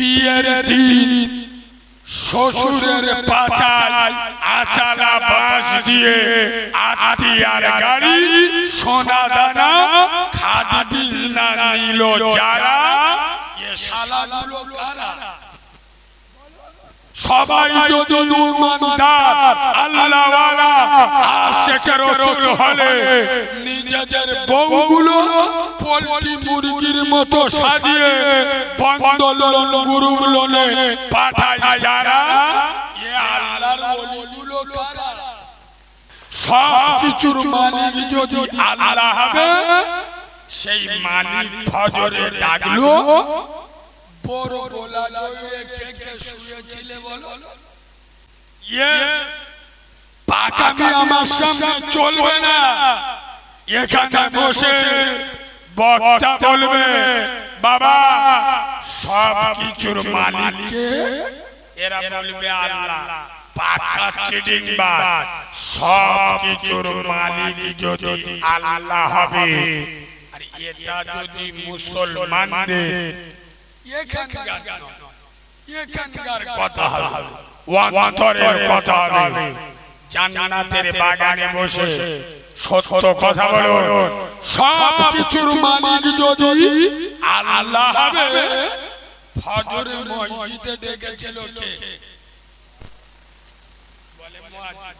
বিয়ের দিন শ্বশুরের পাছায় আচালা বাঁশ দিয়ে আটি আর গাড়ি সোনা দানা খাদ বিজনা নিল যারা এ শালাগুলো কারা? সবাই যদি ইমানদার আল্লাহওয়ালা আশিকের রাসূল হলে নিজেদের বউগুলো পোল্ট্রি মুরগির মতো সাজিয়ে বন্দলন গুরুগুলোনে পাঠায় যারা এ আল্লাহর ওলিগুলো কারা? সব কিছুর মালিক যদি আল্লাহ হবে, সেই মালিক ফজরে ডাকলো বড় গলা লইরে কে কে শুয়েছিলে বলো? পাকামি আমার সামনে চলবে না। এখানে বসে বক্তা বলবে বাবা সব কিছুর মালিককে, এরা বলবে আল্লাহ। পাকা চিটিংবাজ। সব কিছুর মালিক যদি আল্লাহ হবে, আর এটা যদি মুসলমানদের এখানকার কথা হবে, অন্তরের কথা হবে। জান্নাতের বাগানে বসে সত্য কথা বলুন, সব কিছুর মালিক যদি আল্লাহ হবে। ফজরে মসজিদে ডেকেছিল কে? বলে মুয়াজ্জিন।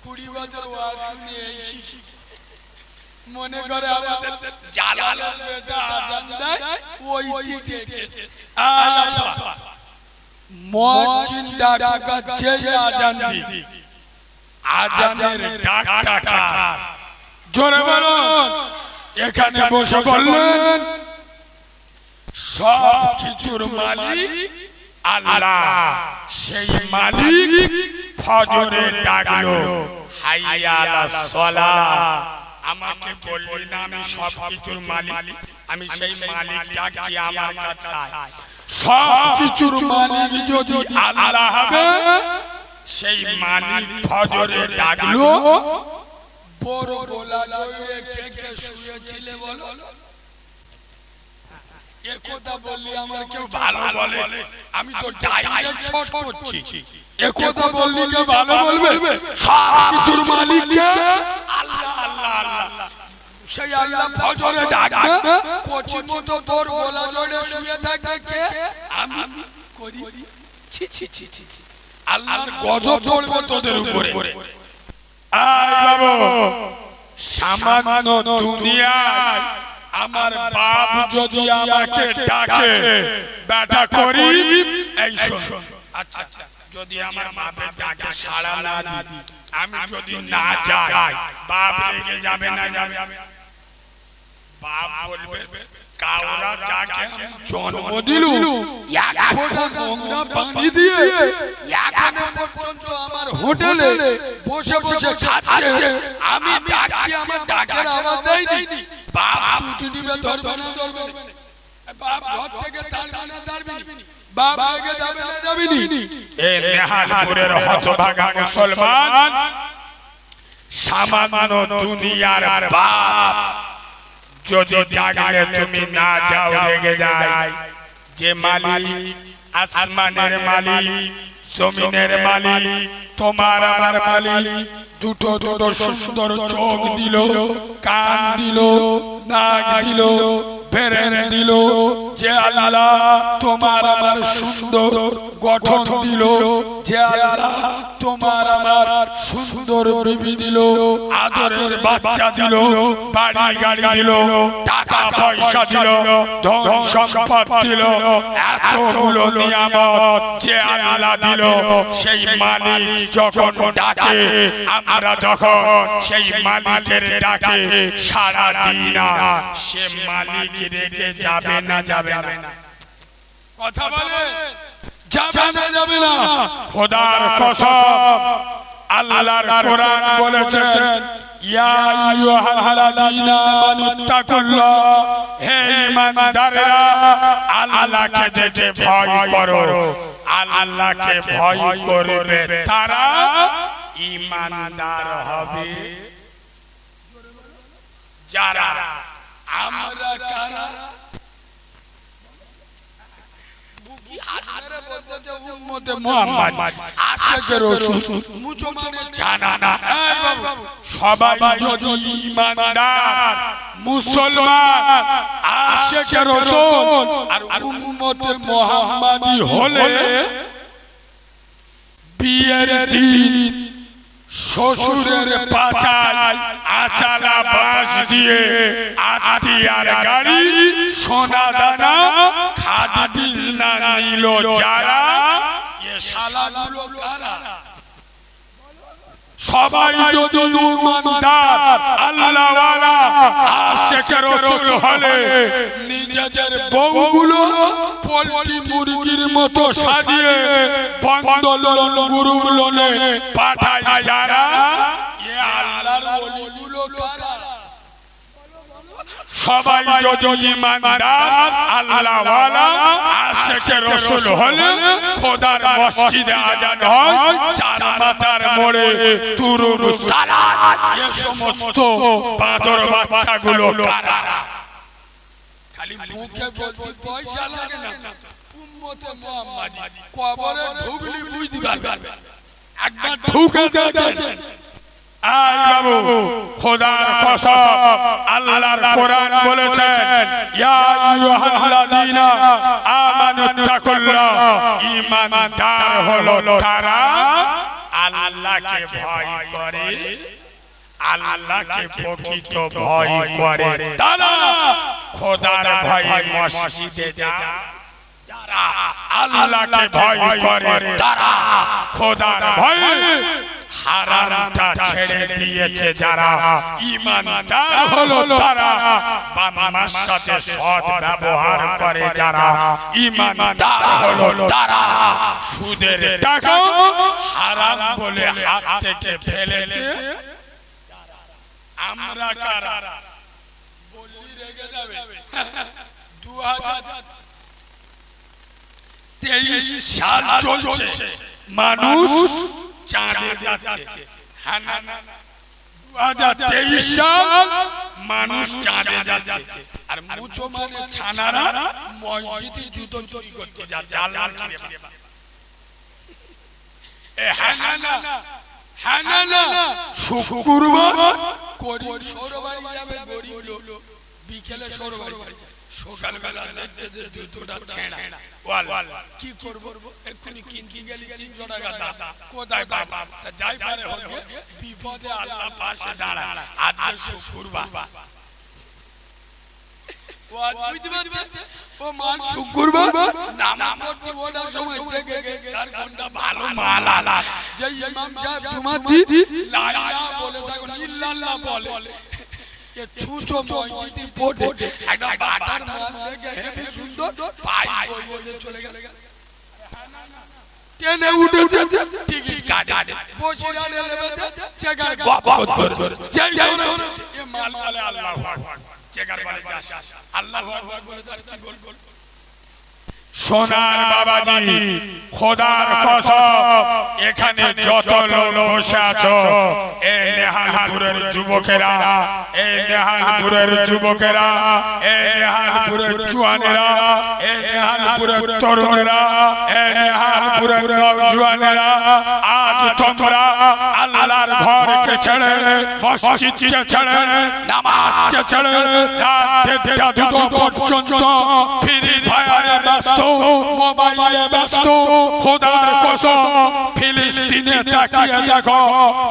20 বছর ওয়াজ শুনে এসেছি, মনে করে আমাদের জালালের বেটা আজান দেয় ওই দিকে আল্লাহ মুয়াজ্জিন ডাকাচ্ছে আজান দি। আজানের ডাকটা জোরে বলুন। এখানে বসে বললেন সব কিছুর মালিক আল্লাহ। সেই মালিক ফজরে ডাকলো হাইয়া আলাস সালাহ। আমাকে বললি না আমি সব কিছুর মালিক, আমি সেই মালিক ডাকছি আমার কাছে। সব কিছুর মালিক যদি আল্লাহ হবে, সেই মালিক ফজরে ডাকলো বড় গলা লইরে কে কে শুয়েছিলে বলো? একথা বললি আমার কেউ ভালো বলে, আমি তো ডাইরেক্ট শর্ট করছি। একথা বললি কেউ ভালো বলবে? সব কিছুর মালিক কে? আল্লাহ আল্লাহ আল্লাহ। সেই আল্লাহ ফজরে ডাকবে, কোচি মতো তোর গলা জড়ে শুয়ে থাকে কে? আমি করি। ছি ছি ছি ছি। আল্লাহর গজব পড়বে তোদের উপরে। আয় বাবা, সামান্য দুনিয়ায় আমার বাপ যদি আমাকে ডাকে বেটা করি, এই শোন। আচ্ছা যদি আমার বাপের ডাকে সাড়া না দিই, আমি যদি না যাই, বাপ রেগে যাবে না যাবে? বাপ বলবে কাওরা যাকে জন্ম দিলু এক ফোঁটা নোংরা পানি দিয়ে এখানে পর্যন্ত আমার হোটেলে বসে বসে খাচ্ছে, আমি ডাকছি আমার ডাকের আওয়াজ দেয়নি। বাপ টুটিবে ধরবে না ধরবে? বাপ ঘর থেকে তাড়বে না তাড়বে? বাপ আগে যাবে না যাবেনি? এ নেহালপুরের হতভাগা মুসলমান, সামান্য দুনিয়ার বাপ যদি ডাকলে তুমি না যাও রেগে যায়। যে মালিক আসমানের মালিক, জমিনের মালিক, তোমার আমার মালিক, দুটো দুটো সুন্দর চোখ দিল, কান দিল, নাক দিল, ব্রেন দিল, যে আল্লাহ তোমার আমার সুন্দর গঠন দিল, যে আল্লাহ তোমার আমার সুন্দর বিবি দিল, আদরের বাচ্চা দিল, বাড়ি গাড়ি দিল, টাকা পয়সা দিল, ধন সম্পদ দিল, এতগুলো নিয়ামত যে আল্লাহ দিল, সেই মালিক যখন ডাকে, আমরা যখন সেই মালিকের ডাকে সাড়া দিই না, সে মালিক রেগে যাবে না যাবে না? কথা বলে যাবে না যাবে না? খোদার কসম, আল্লাহর কোরআন বলেছেন ইয়া আইয়ুহাল্লাযীনা আমানুত্তাকুল্লাহ, হে ঈমানদাররা আল্লাহকে দেখে ভয় করো। আল্লাহকে ভয় করবে তারা ঈমানদার হবে। যারা আমরা কারা মুখি হাত মেরে বলতে যে উম্মতে মুহাম্মদ আশিকে রাসূল মুছো মানে জানা না। এই বাবু সবাই যদি ঈমানদার মুসলমান আশিকে রাসূল আর উম্মতে মুহাম্মাদি হলে বিয়ের দিন শ্বশুরের পাছায় আচালা বাঁশ দিয়ে আটিয়ার গাড়ি সোনা দানা খাদ বিজনা নিল যারা এ শালাগুলো কারা? সবাই যদি ঈমানদার আল্লাহওয়ালা আশিকে রাসূল হলে নিজেদের বউগুলো পোল্ট্রি মুরগির মতো সাজিয়ে বন্দলন গুরুগুলোনে পাঠায় যারা এ আল্লাহর ওলিগুলো কারা? সবাই যদি ঈমানদার আল্লাহওয়ালা আশিকে রাসূল হলে খোদার মসজিদে আযান হয় চার মাথার মোড়ে তুরুর সালাত এই সমস্ত বাঁদর বাচ্চাগুলো কারা? খালি মুখে বলতে পয়সা লাগে না, উম্মতে মুহাম্মাদি কবরে ঢুকলি বুঝতে পারবে, একবার ঢুকে দেখেন। আই বাবু খোদার কসম আল্লাহর কোরআন বলেছেন ইয়া আইয়ুহাল্লাযীনা আমানুত্তাকুল্লাহ, ঈমানদার হলো তারা আল্লাহকে ভয় করে, আল্লাহকে প্রকৃত ভয় করে তারা খোদার ভয়ে মসজিদে যায়। যারা আল্লাহকে ভয় করে তারা খোদার ভয়ে হারামটা ছেড়ে দিয়েছে, যারা ঈমানদার হলো তারা বাবা-মার সাথে সৎ ব্যবহার করে, যারা ঈমানদার হলো তারা সুদের টাকা হারাম বলে হাত থেকে ফেলেছে। আমরা কারা বললি রেগে যাবে। 2023 সাল চলছে, মানুষ চাঁদে যাচ্ছে। হ্যাঁ না, 2023 সাল মানুষ চাঁদে যাচ্ছে, আর মুছো মানে ছানারা মসজিদে জুতো চুরি করতে যাচ্ছে। আল্লাহর কিরে এ হ্যাঁ না, হ্যাঁ না, শুক্রবার করিম সরবাড়ি যাবে গরিব লোক, বিকেলে সরবাড়ি সকালবেলা দেখতে জুতোটা ছেঁড়া, কি করবো এক্ষুনি কিনতে গেলি 300 টাকা দাদা কোথায় পাবা? যাই পারে হোক বিপদে আল্লাহ পাশে দাঁড়ায়। আজকে শুক্রবার, ও আজ বুঝতে পারছে ও মাল শুক্রবার নামাজ পড়তে ওঠার সময় দেখে গেছে কার কোনটা ভালো মাল আলা। যে ইমাম সাহেব জুমা দি লা ইলাহা বলে তখন ইল্লাল্লাহ বলে, এ ছুঁচো মসজিদের বোর্ডে একটা বাটার মাল দেখে হেবি সুন্দর পাই বইলে চলে গেল, টেনে উঠেছে টিকিট কাটে বসিরা নেবেছে চেকার গপ ধরে যেই ধরে এ মাল বলে আল্লাহু আকবার, চেকার বলে যাস আল্লাহু আকবার বলে তার কি গোল গোল। সোনার বাবাজি খোদার কসম এখানে যত লোক বসে আছো, এই নেহালপুরের যুবকেরা, এই নেহালপুরের যুবকেরা, এই নেহালপুরের জওয়ানেরা, এই নেহালপুরের তরুণেরা, এই নেহালপুরের নওজওয়ানেরা, আজ তোমরা আল্লাহর ঘরকে ছেড়ে, মসজিদকে ছেড়ে, নামাজকে ছেড়ে রাত 1:30 পর্যন্ত ফ্রি ফায়ারে ব্যস্ত, মোবাইলে ব্যস্ত। খোদার কসম ফিলিস্তিনে তাকিয়ে দেখো,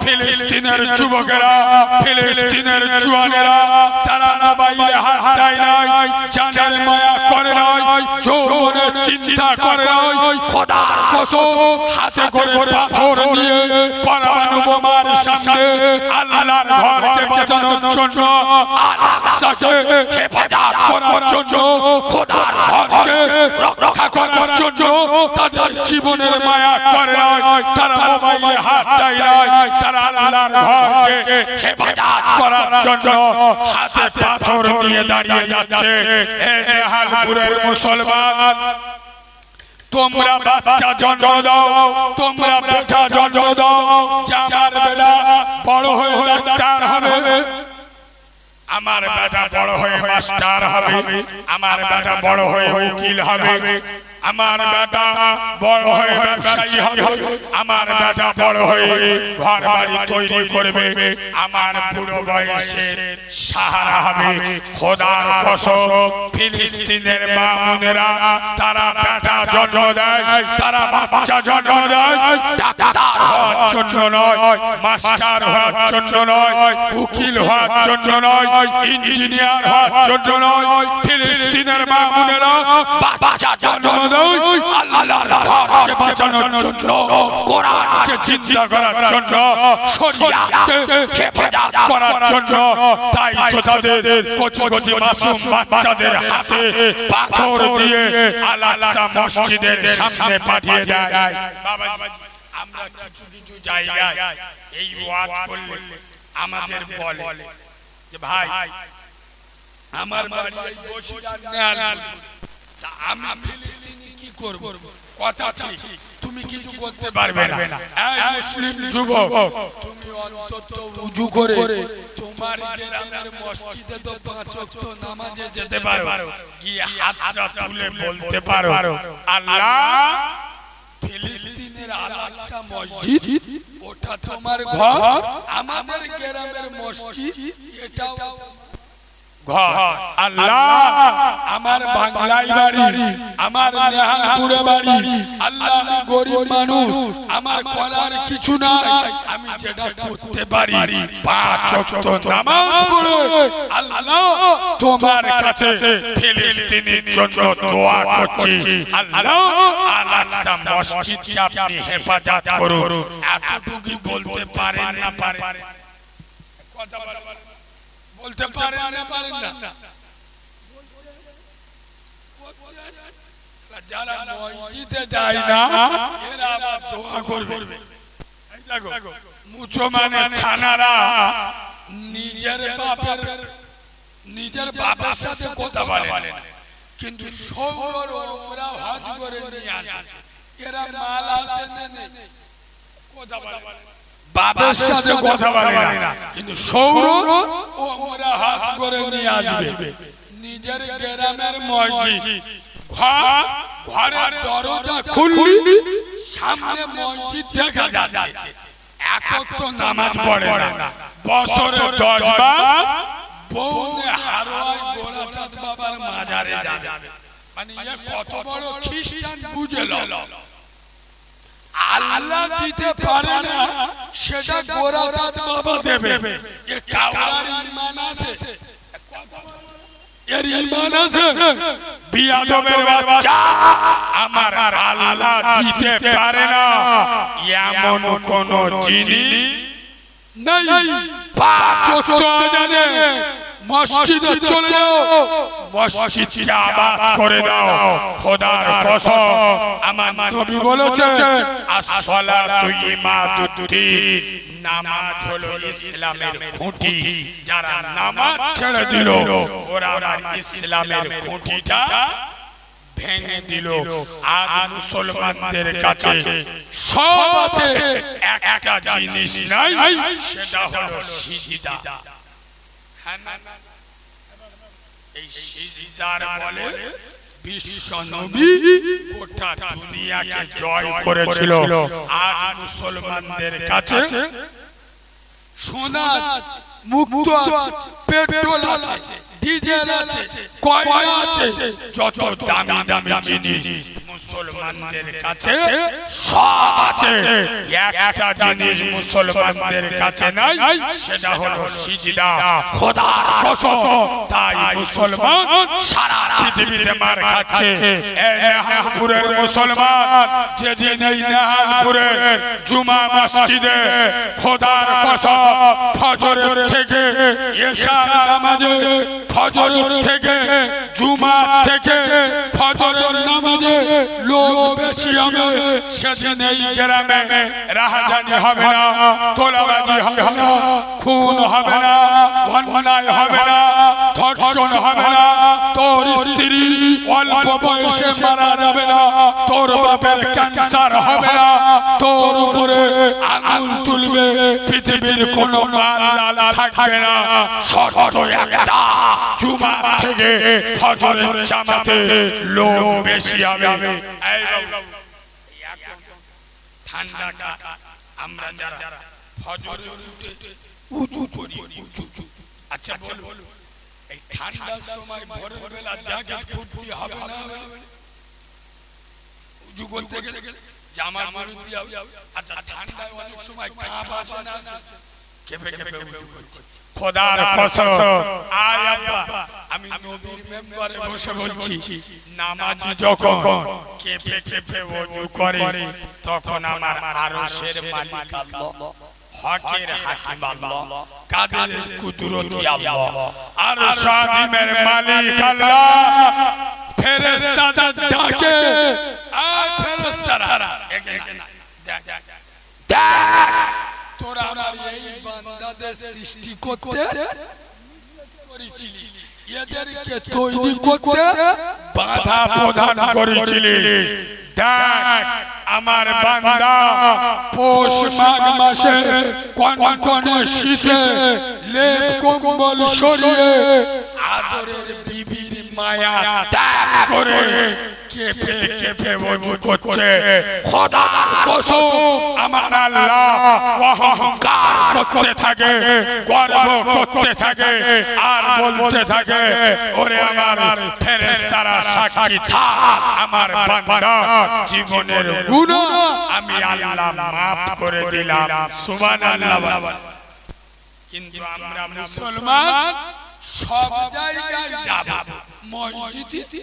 ফিলিস্তিনের যুবকেরা, ফিলিস্তিনের জওয়ানেরা তারা মোবাইলে হাত দেয় নাই, জানের মায়া করে নাই, যৌবনের চিন্তা করে নাই। খোদার কসম হাতে করে পাথর নিয়ে পরমাণু বোমার সামনে আল্লাহর ঘরকে বাঁচানোর জন্য, আল্লাহকে হেফাজত করার জন্য, খোদার ঘরকে রক্ষা করার জন্য তাদের জীবনের মায়া করে নাই, তারা মোবাইলে হাত দেয় নাই, তারা আল্লাহর ঘরকে হেফাজত করার জন্য হাতে পাথর নিয়ে দাঁড়িয়ে যাচ্ছে। এই নেহালপুরের মুসলমান, তোমরা বাচ্চা জন্ম দাও, তোমরা বেটা জন্ম দাও, আমার বেটা বড় হয়ে ডাক্তার হবে, আমার বেটা বড় হয়ে মাস্টার হবে, আমার বেটা বড় হয়ে উকিল হবে, আমার বেটা বড় হয়ে ব্যবসায়ী হবে, আমার বেটা বড় হয়ে ঘর বাড়ি তৈরি করবে, আমার বুড়ো বয়সে সাহারা হবে। খোদার কসম, ফিলিস্তিনের মা বোনেরা তারা বেটা জন্ম দেয়, তারা বাচ্চা জন্ম দেয় ডাক্তার হওয়ার জন্য নয়, মাস্টার হওয়ার জন্য নয়, উকিল হওয়ার জন্য নয়, ইঞ্জিনিয়ার হওয়ার জন্য নয়। ফিলিস্তিনের মা বোনেরা বাচ্চা জন্ম দেয় আল্লাহর ঘরকে বাঁচানোর জন্য, কোরআনকে জিন্দা করার জন্য, শরিয়াতকে হেফাজত করার জন্য। তাই তো তাদের কচি কচি মাসুম বাচ্চাদের হাতে পাথর দিয়ে আল-আকসা মসজিদের সামনে পাঠিয়ে দেয়। বাবাজি, আমরা কিছু কিছু জায়গায় এই ওয়াজ করলে আমাদের বলে যে ভাই আমার বাড়ি এই বসিরার নেয়াল, তা আমি ফিলিস্তিনি কি করব? কথা ঠিক, তুমি কিছু করতে পারবে না। এই মুসলিম যুবক, তুমি অন্তত ওযু করে তোমার গ্রামের মসজিদে তো 5 ওয়াক্ত নামাজে যেতে পারো, গিয়ে হাতটা তুলে বলতে পারো আল্লাহ ফিলিস্তিনের আল-আকসা মসজিদ ওটা তোমার ঘর, আমাদের গ্রামের মসজিদ এটাও ঘর। আল্লাহ আমার বাংলায় বাড়ি, আমার নেহালপুরে বাড়ি, আল্লাহ আমি গরিব মানুষ, আমার করার কিছু নাই, আমি যেটা করতে পারি 5 ওয়াক্ত নামাজ পড়ে আল্লাহ তোমার কাছে ফিলিস্তিনের জন্য দোয়া করছি, আল্লাহ আল-আকসা মসজিদকে আপনি হেফাজত করুন। এতটুকু বলতে পারেন না? পারেন? কথা বলতে পারেন না? পারেন না? যারা মসজিদে যায় না এরা আবার দোয়া করবে। দেখো মুসলমানের ছানারা নিজের বাবার সাথে কথা বলে না, কিন্তু সৌর ওরা হজ করে নিয়ে আসে, এরা মাল আসে না, কথা বলে বাবার সাথে কথা বলে না, কিন্তু সৌর ওরা হাত করে নিয়ে আসবে। নিজের গ্রামের মসজিদ ঘরের দরজা খুললি সামনে মসজিদ দেখা যাচ্ছে, একক তো নামাজ পড়ে না, বছরে 10 বার বউনে হারোয়ায় গোরাচাঁদ বাবার মাজারে যাবে। মানে এ কত বড় খ্রিস্টান বুঝলো, আল্লাহ দিতে পারে না সেটা গোরাচাঁদ বাবা দেবে। এ কাউরার ঈমান আছে? এর ঈমান আছে? বিয়াদবের বাচ্চা, আমার আল্লাহ দিতে পারে না এমন কোন জিনিস নাই। 5 ওয়াক্ত আযানে মসজিদে চলে যাও, মসজিদকে আবাদ করে দাও। খোদার কসম, আমার নবী বলেছেন as-সালাতু ইমাদুদ্দিন, নামাজ হলো ইসলামের খুঁটি। যারা নামাজ ছেড়ে দিল ওরা ইসলামের খুঁটিটা ভেঙে দিল। আজ মুসলমানদের কাছে সব আছে, একটা জিনিস নাই, সেটা হলো সিজদা। এই সিজদার বলে বিশ্ব নবী গোটা দুনিয়াকে জয় করেছিল। আজ মুসলমানদের কাছে সোনা আছে, মুক্ত আছে, পেট্রোল আছে, ডিজেল আছে, কয়লা আছে, যত দামি দামি জিনিস মুসলমানদের কাছে সব আছে। একটা জিনিস মুসলমানদের কাছে নাই, সেটা হলো সিজদা। খোদার কসম, তাই মুসলমান সারা পৃথিবীতে মার খাচ্ছে। এই নেহালপুরের মুসলমান যেদিন এই নেহালপুরের জুমা মসজিদে খোদার কসম ফজরের থেকে এশার নামাজে, ফজরের থেকে জুমা থেকে ফজরের নামাজে লোক বেশি হবে, সেদিন এই গ্রামে রাহাজানি হবে না, তোলাবাজি হবে না, খুন হবে না, অন্যায় হবে না, ধর্ষণ হবে না, তোর স্ত্রী অল্প বয়সে মারা যাবে না, তোর বাপের ক্যান্সার হবে না, তোর উপরে আঙুল তুলবে পৃথিবীর কোনো মাল লাল থাকবে না, শর্ত একটা, জুমা থেকে ফজরের জামাতে লোক বেশি হবে। এই বাবু, ঠান্ডাটা আমরা যারা ফজরে উঠে উঁচু করি, আচ্ছা বলুন এই ঠান্ডার সময় ভোরের বেলা জ্যাকেট খুলতে হবে না? উঁচু করতে গেলে জামা মারুতি হবে। আচ্ছা ঠান্ডায় অনেক সময় কাঁপ আসে না, কেঁপে কেঁপে উঁচু করছে। খোদার কসম, আয় আব্বা, আমি নবীর মেম্বারে বসে বলছি, নামাজি যখন কেঁপে কেঁপে ওযু করে তখন আমার আরশের মালিক আল্লাহ, হকের হাকিম আল্লাহ, কাদের কুদরতি আল্লাহ, আরশ আজিমের মালিক আল্লাহ ফেরেশতাদের ডাকে, আয় ফেরেশতারা এখানে দেখ, তোরা আমার এই বান্দাদের সৃষ্টি করতে করেছিলি, এদেরকে তৈরি করতে বাধা প্রদান করেছিলি। দেখ আমার বান্দা পৌষ মাঘ মাসে কনকনে শীতে লেপ কম্বল সরিয়ে আদরের বিবির মায়া ত্যাগ করে কেঁপে কেঁপে ওযু করছে। খোদার কসম, আমার আল্লাহ অহংকার করতে থাকে, গর্ব করতে থাকে, আর বলতে থাকে, ওরে আমার ফেরেশতারা সাক্ষী থাক, আমার বান্দা জীবনের গুনাহ আমি আল্লাহ মাফ করে দিলাম। সুবহানাল্লাহ। কিন্তু আমরা মুসলমান সব জায়গায় যাব, মসজিদে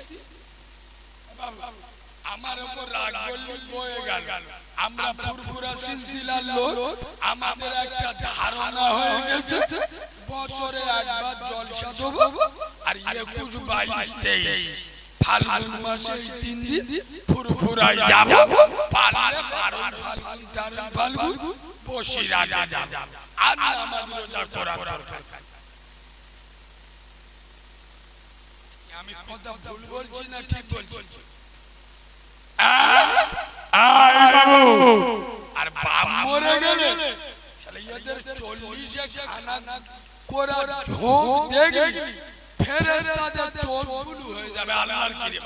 আমার উপর রাগ করলে বয়ে গেল, আমরা ফুরফুরা সিলসিলার লোক, আমাদের একটা ধারণা হয়ে গেছে বছরে একবার জলসা দেব, আর 21, 22, 23 ফাল্গুন মাসে 3 দিন ফুরফুরায় যাব, পারলে ফাল্গুন বসিরা যাব, আর আমাদের রোজা করা দরকার। আমি কথা ভুল বলছি না ঠিক বলছি? আয় বাবু, আর বাপ মরে গেলে এদের 40 খানা করা ঝোঁক দেখলি ফেরেশতাদের চোখ বুলু হয়ে যাবে। আল্লাহর কি রে,